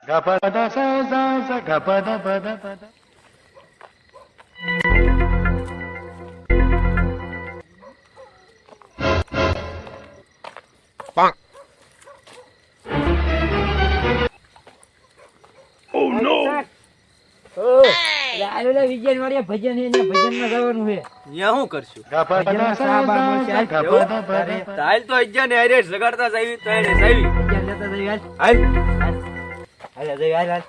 Gapada sa sa sa gapada pada pada. Bonk. Oh no. આલો વિજયન વાળિયા ભજન હે ને ભજન માં જવાનું હે. ન્યા હું કરશું? Gapada sa sa gapada pada. તાલ તો અજ્જા ને હારે લગાડતા જાવી તો એને જાવી. ભજન લેતા જઈ હાલ. હાલ હાલ જઈ હાલ હાલ.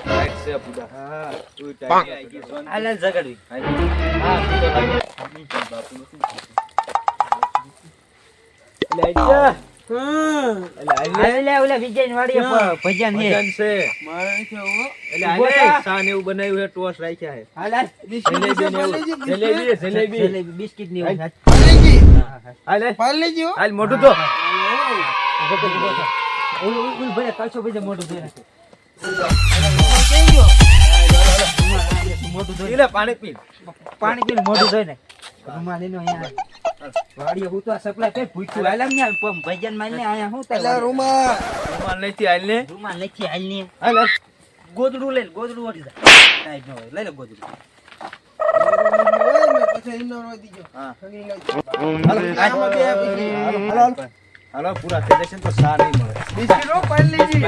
રાઈટ છે પૂડા. હા તું ટાઈમ આઈ ગઈ સોન. હાલ હાલ જગાડવી. હા તું તો લાગે. બાપુ નથી. લે અજ્જા. આલે ઓલા વિજયન વાળિયા ભજન હે. ભજન છે. મારે નથી આવો. એટલે આલે સાન એવું બનાવ્યું હે ટોસ રાખ્યા હે. હાલ હાલ. જલેબી બિસ્કિટ ની હોય. હાલે પાલ લેજો હાલ મોટું તો ઓલ ભલે કાચો ભજે મોટું દે નાખે. મોટું પીલે પાણી પી પાણી પીને મોટું ધોઈ નાખ. રૂમાલ એનો અહીંયા વાડીએ હું તો આ સપ્લાય કઈ પૂછ્યું હાલ ને ભજન માં ને આયા હું એટલે રૂમા રૂમાલ નથી હાલ ને રૂમાલ નથી હાલ ને હાલ હાલ. ગોદડું લઈ ગોદડું ઓડી જા સાઈડ નો લઈ લે ગોદડું. પછી ઇન્ડોર વધી ગયો હા હાલો હાલો પૂરા થઈ જશે તો સા નહીં મળે. બિસ્કિટ રો પાલ લેજી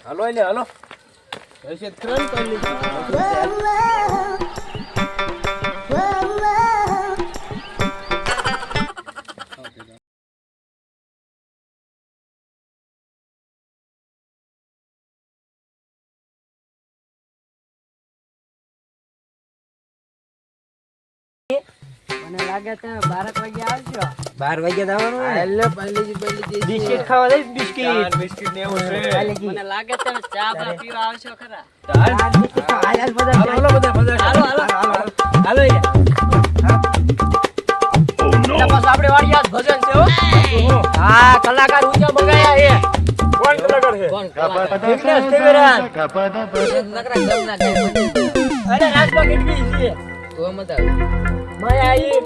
હાલો એટલે હાલો એસે ત્રણ પાલ લેજી મને લાગે તો 12 વાગે આવજો. 12 વાગે આવવાનું ને. એટલે પાલ લેજી બિસ્કિટ ખાવા દે બિસ્કિટ. બિસ્કિટ ને એવું છે. મને લાગે છે ચા બા પીવા આવશો ખરા. હાલ બધા હાલો બધા હાલો બસ આપણે વાડી આજ ભજન છે હો. હા કલાકાર ઊંચા મગાયા હે. કોણ કલાકાર છે? કોણ Gapada sa sa gapada pada. નકરા ગમ ના ગાય. અરે રાજમાં કેટલી છે તો મત આવે. માયા ઈ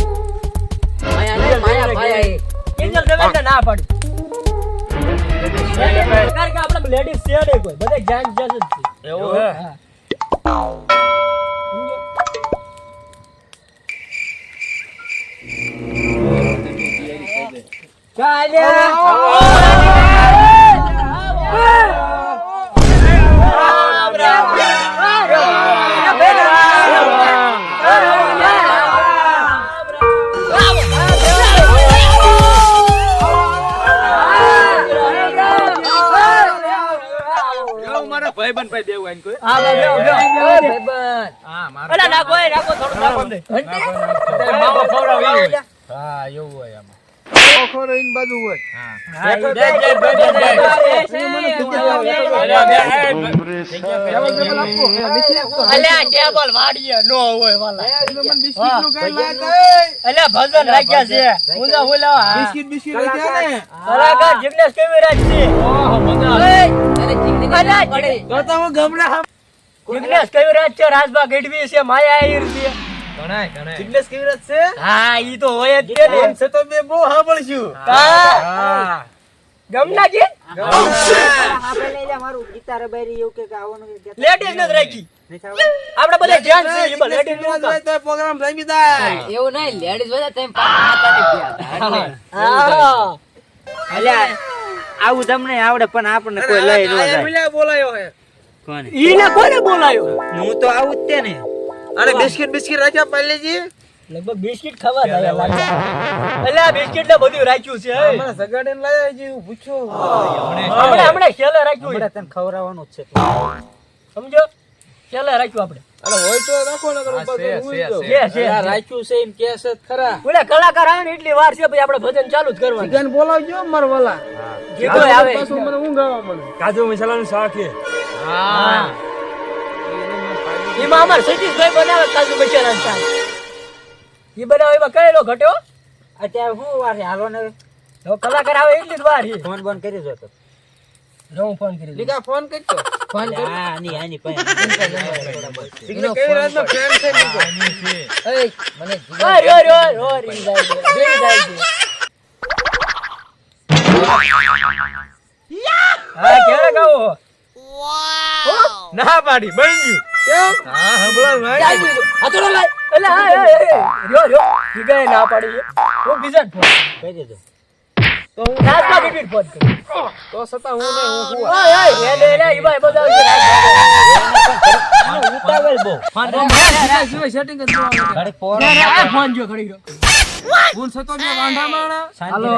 માયા નહીં માયા ભાઈ. કિંજલ દેવેન્દ્ર ના પાડી. સરકાર કે આપણે લેડીઝ છે ને કોઈ બધે જાન જજ જ છે. એવું હે હા. ભાઈબંધ ભાઈ દેવું આઈને કોઈ. હા ભાઈબંધ. હા મારો અલા નાખો એ નાખો થોડું નાખો દે. માવો ખવડાવી. હા એવું હોય આમાં. ઓખો રહીને બાજુ હોય હા અલ્યા ટેબલ વાડીએ નો હોય વાલા. મને બિસ્કિટ નું કઈ લાગે અલ્યા ભજન રાખ્યા છે ઊંધા બોલાવા. બિસ્કિટ રાખ્યા ને કલાકાર જિગ્નેશ કવિરાજ છે. ઓહો મજા આવે. અરે જીગની પડે. તો હું ગમડા જિગ્નેશ કવિરાજ છે રાજબા ગઢવી છે માયા આયર છે. ઘણાય જિગ્નેશ કેવી છે હા ઈ તો હોય જ છે ને. એમ છે તો બે બહુ સાંભળશું હા ગમના ગીત લેડીઝ ને જ રાખી. આપણે બધા ધ્યાન છે ઈ બધા લેડીઝ નું કામ. તો પ્રોગ્રામ રમી જાય એવું નહીં લેડીઝ બધા તેમ પાતા નથી હા અલ્યા આવું તમને આવડે પણ આપણને કોઈ લઈ ન જાય. મિલા બોલાયો હે કોને ઈને કોને બોલાયો? હું તો આવું જ તે ને. અને બિસ્કિટ રાખ્યા પહેલેજી લગભગ બિસ્કિટ ખાવા જાય લાગે. અલ્યા બિસ્કિટ ને બધું રાખ્યું છે. મને સગાડેન લાયા જી હું પૂછો હમણાં ખેલે રાખ્યું છે. તને ખવરાવવાનું જ છે સમજો. ખેલે રાખ્યું આપણે. અરે હોય તો રાખો ને કરું છે રાખ્યું છે એમ કે છે ખરા ઓલા કલાકાર આવે ને એટલી વાર છે પછી આપણે ભજન ચાલુ જ કરવાનું. જીગન બોલાવજો માર વાલા જીગો આવે પાછું મને ઊંઘ આવે મને કાજુ મસાલાનું શાક છે. હા એમાં અમાર સતીશભાઈ બનાવે કાજુ મસાલા શાક. ઈ બનાવે એમાં કયેલો ઘટ્યો અત્યારે શું વાર છે હાલો ને. તો કલાકાર આવે એટલી જ વાર છે. ફોન બંધ કરી દો તો હું ફોન કરી લીકા ફોન કરતો ફોન કર આ આની પાસે એનો કેવી રાતનો ફ્રેન્ડ છે લીકો એ મને રો રી જાય છે બેરી જાય છે હા કેરે ગાઓ ના પાડી બની ગયું હા હંભળો ભાઈ હતોડો લાય એટલે ર્યો ઈ ના પાડી હું બીજા ફોન કહી દેજો તો હું રાતના બીબી ફોન કરી તો સતા હું ને હું હુવા ઓય રે ઈ ભાઈ બધા ઉતાવળ બહુ સેટિંગ કરી દો ઘડી પોર ફોન જો ઘડી રહ્યો ભૂલ સતો મે વાંઢા માણા હાલો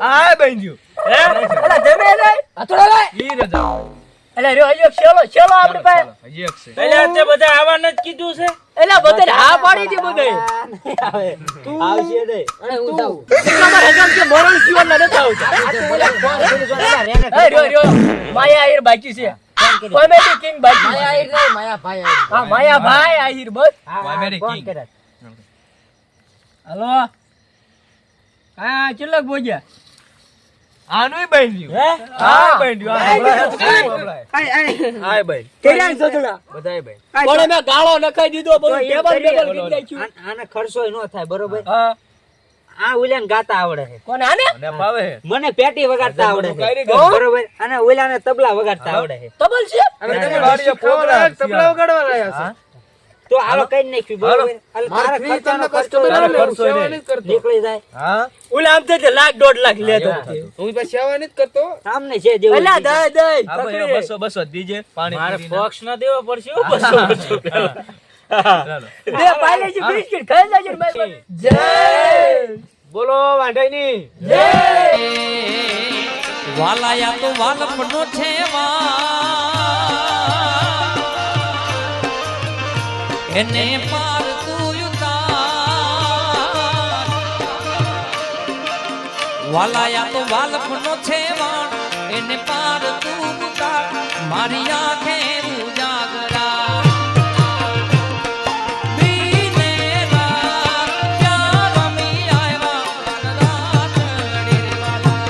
આ બની ગયું અલા જમે રે હતોડો લાય ઈ રજા એટલે ર્યો હજો ચલો આપણી પાસે હજી એક છે એટલે તે બધા આવવાનું જ કીધું છે એટલે બધાને હા પાડી દી બધાય આવશે દે અને હું જાઉં તમારે હજામ કે મોરલ જીવન ન થાવતા ર્યો માયા આહિર બાકી છે કોમેડી કિંગ બાકી માયા આઈ રે માયા ભાઈ આઈ હા માયા ભાઈ આહિર બસ કોમેડી કિંગ. હાલો હા કેટલાક બોજ્યા આનુંય બની ગયું હે હા બની ગયું આ હંભળાય. આય બની કેરા સદડા બધાય બની પણ મેં ગાળો નખાઈ દીધો બધું ટેબલ કીધી નાખ્યું આને ખર્ચો ન થાય બરોબર હા આ ઓલાને ગાતા આવડે છે કોને આને અને ભાવે હે મને પેટી વગાડતા આવડે છે કારીગર. બરોબર અને ઓલાને તબલા વગાડતા આવડે છે તબલ છે અને તમે વાડીએ પ્રોગ્રામ તબલા વગાડવા રહ્યા છે તો આલો કઈ નાખ્યું બરોબર હાલ તારા મારા ખર્ચાનો ખર્ચાનો ખર્ચો કસ્ટમર તારો આવે ખર્ચો સેવા નહીં. નથી કરતો નીકળી જાય હા ઓલા આમ થશે લાખ 1.5 લાખ લેતો હું પછી સેવા નથી કરતો સામને છે જેવું અલ્યા દઈ આ ભાઈ તકડી 200 દીજે પાણી મારે પીને. બોક્સ ના દેવો પડશે હો, 200 ચાલો. દે પાલેજી બિસ્કિટ ખાઈ જાજે ભાઈ જય બોલો વાંઢાઈની વાલાયા તો વાલપનો છે એને પાર તું ઉતાર વાલાયા તો વાલપનો છે એને પાર તું ઉતાર મારી આંખે ઉજાગરા દીને રાત ક્યાં રમી આવ્યા રાત ડેરવાલા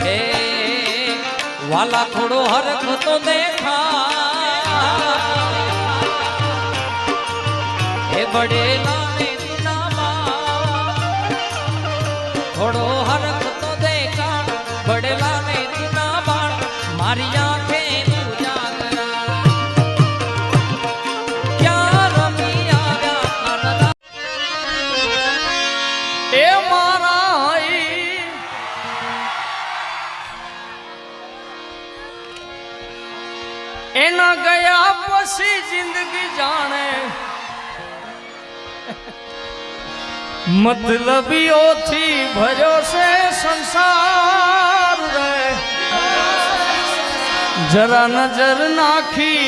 એ વાલા થોડો હરખ તો દેખા એ બડેલા ને દીનામાં થોડો હરખ તો દેખા બડેલા ને દીનામાં મારી આંખે ઉજાગરા ક્યાં રમી આવ્યા કાનડા એ મારા એના ગયા પછી જિંદગી જાણે મતલબીઓથી ભર્યો છે સંસાર રે જરા નજર નાખી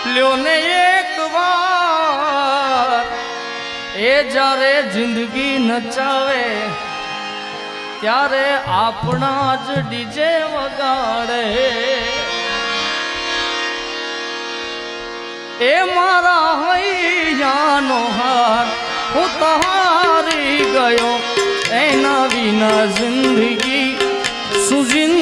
લ્યો ને એક વાર એ જ્યારે જિંદગી નચાવે ત્યારે આપણા જ ડીજે વગાડે એ મારા હૈયાનો હાર હું તહારી ગયો એના વિના જિંદગી સુજિંદ